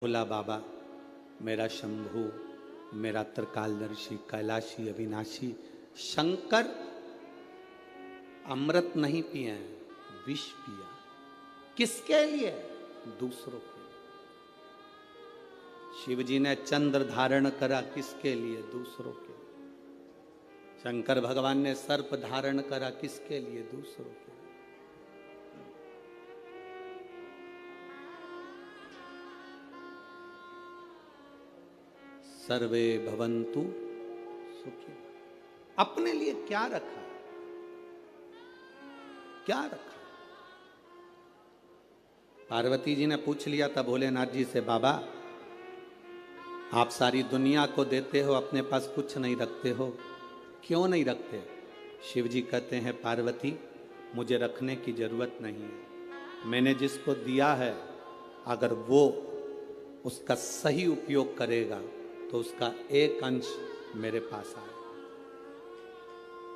भोला बाबा, मेरा शंभू, मेरा त्रिकालदर्शी, कैलाशी, अविनाशी शंकर अमृत नहीं पिए हैं, विष पिया। किसके लिए? दूसरों के लिए। शिव जी ने चंद्र धारण करा, किसके लिए? दूसरों के लिए। शंकर भगवान ने सर्प धारण करा, किसके लिए? दूसरों के लिए। सर्वे भवन्तु सुखी। अपने लिए क्या रखा? क्या रखा? पार्वती जी ने पूछ लिया था भोलेनाथ जी से, बाबा आप सारी दुनिया को देते हो, अपने पास कुछ नहीं रखते हो, क्यों नहीं रखते? शिव जी कहते हैं, पार्वती मुझे रखने की जरूरत नहीं है। मैंने जिसको दिया है, अगर वो उसका सही उपयोग करेगा तो उसका एक अंश मेरे पास आए।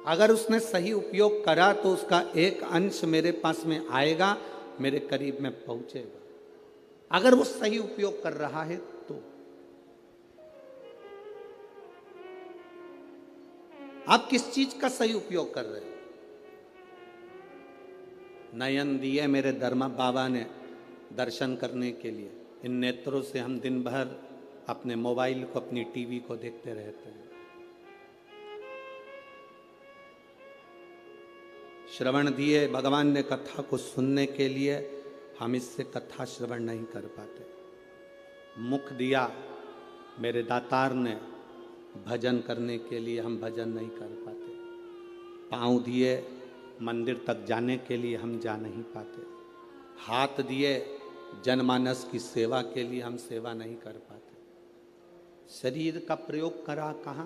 अगर उसने सही उपयोग करा तो उसका एक अंश मेरे पास में आएगा, मेरे करीब में पहुंचेगा। अगर वो सही उपयोग कर रहा है तो। आप किस चीज का सही उपयोग कर रहे हो? नयन दिए मेरे धर्म बाबा ने दर्शन करने के लिए। इन नेत्रों से हम दिन भर अपने मोबाइल को, अपनी टीवी को देखते रहते हैं। श्रवण दिए भगवान ने कथा को सुनने के लिए, हम इससे कथा श्रवण नहीं कर पाते। मुख दिया मेरे दातार ने भजन करने के लिए, हम भजन नहीं कर पाते। पांव दिए मंदिर तक जाने के लिए, हम जा नहीं पाते। हाथ दिए जनमानस की सेवा के लिए, हम सेवा नहीं कर पाते। शरीर का प्रयोग करा कहां?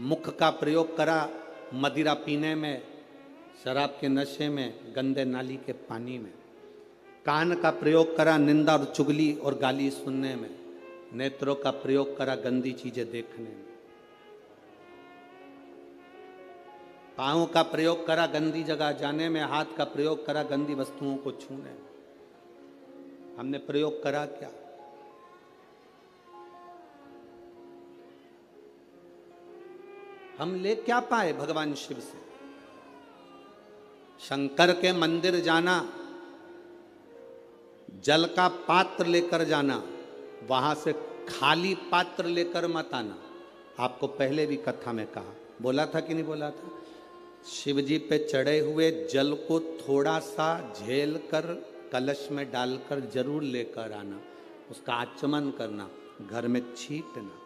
मुख का प्रयोग करा मदिरा पीने में, शराब के नशे में, गंदे नाली के पानी में। कान का प्रयोग करा निंदा और चुगली और गाली सुनने में। नेत्रों का प्रयोग करा गंदी चीजें देखने में। पांव का प्रयोग करा गंदी जगह जाने में। हाथ का प्रयोग करा गंदी वस्तुओं को छूने में। हमने प्रयोग करा क्या? हम ले क्या पाए भगवान शिव से? शंकर के मंदिर जाना, जल का पात्र लेकर जाना, वहां से खाली पात्र लेकर मत आना। आपको पहले भी कथा में कहा, बोला था कि नहीं बोला था? शिव जी पे चढ़े हुए जल को थोड़ा सा झेल कर कलश में डालकर जरूर लेकर आना, उसका आचमन करना, घर में छींटना।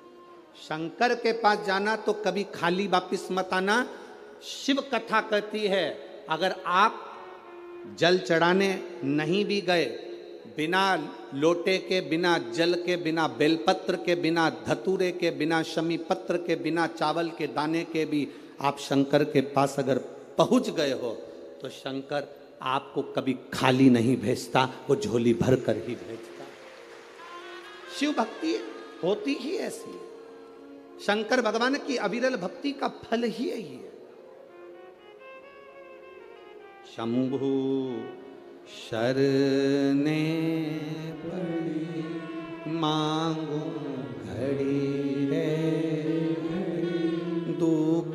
शंकर के पास जाना तो कभी खाली वापिस मत आना। शिव कथा कहती है, अगर आप जल चढ़ाने नहीं भी गए, बिना लोटे के, बिना जल के, बिना बेलपत्र के, बिना धतूरे के, बिना शमी पत्र के, बिना चावल के दाने के भी आप शंकर के पास अगर पहुंच गए हो तो शंकर आपको कभी खाली नहीं भेजता, वो झोली भर कर ही भेजता। शिव भक्ति होती ही ऐसी है। शंकर भगवान की अविरल भक्ति का फल ही यही है। शंभु शरणे पड़ी मांगू घड़ी रे, दुख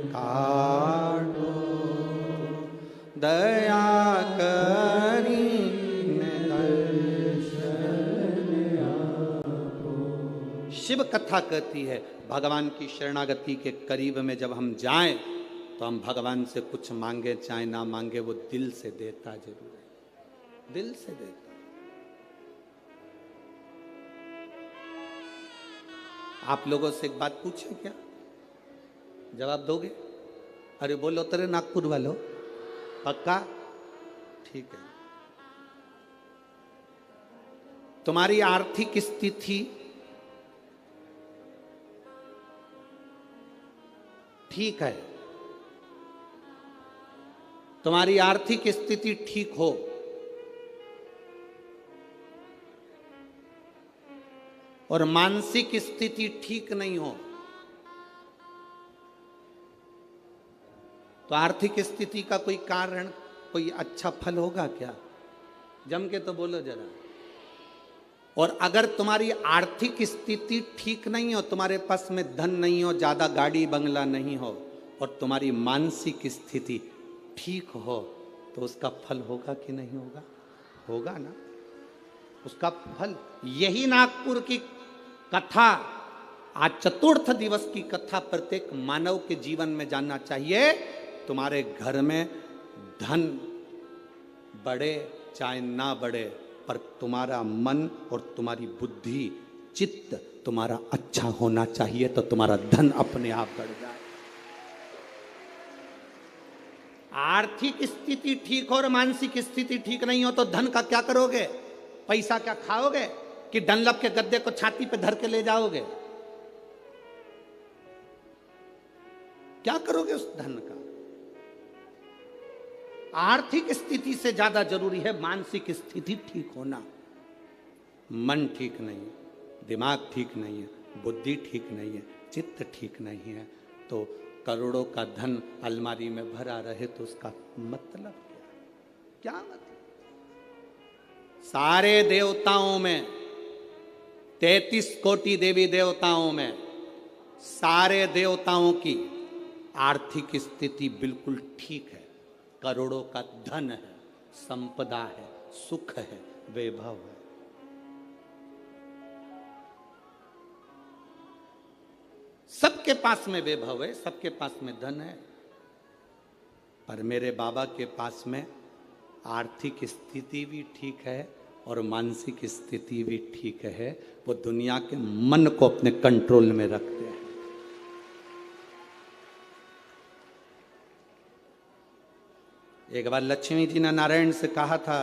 काटो दया करी शिव कथा कहती है, भगवान की शरणागति के करीब में जब हम जाएं तो हम भगवान से कुछ मांगे चाहे ना मांगे, वो दिल से देता जरूर है, दिल से देता। आप लोगों से एक बात पूछे क्या? जवाब दोगे? अरे बोलो तेरे नागपुर वालों, पक्का? ठीक है। तुम्हारी आर्थिक स्थिति ठीक है? तुम्हारी आर्थिक स्थिति ठीक हो और मानसिक स्थिति ठीक नहीं हो तो आर्थिक स्थिति का कोई कारण, कोई अच्छा फल होगा क्या? जम के तो बोलो जरा। और अगर तुम्हारी आर्थिक स्थिति ठीक नहीं हो, तुम्हारे पास में धन नहीं हो, ज्यादा गाड़ी बंगला नहीं हो, और तुम्हारी मानसिक स्थिति ठीक हो, तो उसका फल होगा कि नहीं होगा? होगा ना। उसका फल, यही नागपुर की कथा, आज चतुर्थ दिवस की कथा प्रत्येक मानव के जीवन में जानना चाहिए। तुम्हारे घर में धन बढ़े चाहे ना बढ़े, पर तुम्हारा मन और तुम्हारी बुद्धि, चित्त तुम्हारा अच्छा होना चाहिए, तो तुम्हारा धन अपने आप बढ़ जाए। आर्थिक स्थिति ठीक हो और मानसिक स्थिति ठीक नहीं हो, तो धन का क्या करोगे? पैसा क्या खाओगे कि डनलप के गद्दे को छाती पे धर के ले जाओगे? क्या करोगे उस धन का? आर्थिक स्थिति से ज्यादा जरूरी है मानसिक स्थिति ठीक होना। मन ठीक नहीं है, दिमाग ठीक नहीं है, बुद्धि ठीक नहीं है, चित्त ठीक नहीं है, तो करोड़ों का धन अलमारी में भरा रहे तो उसका मतलब क्या? क्या मतलब? सारे देवताओं में, 33 कोटि देवी देवताओं में, सारे देवताओं की आर्थिक स्थिति बिल्कुल ठीक है। करोड़ों का धन है, संपदा है, सुख है, वैभव है। सबके पास में वैभव है, सबके पास में धन है, पर मेरे बाबा के पास में आर्थिक स्थिति भी ठीक है और मानसिक स्थिति भी ठीक है। वो दुनिया के मन को अपने कंट्रोल में रखते हैं। एक बार लक्ष्मी जी ने नारायण से कहा था,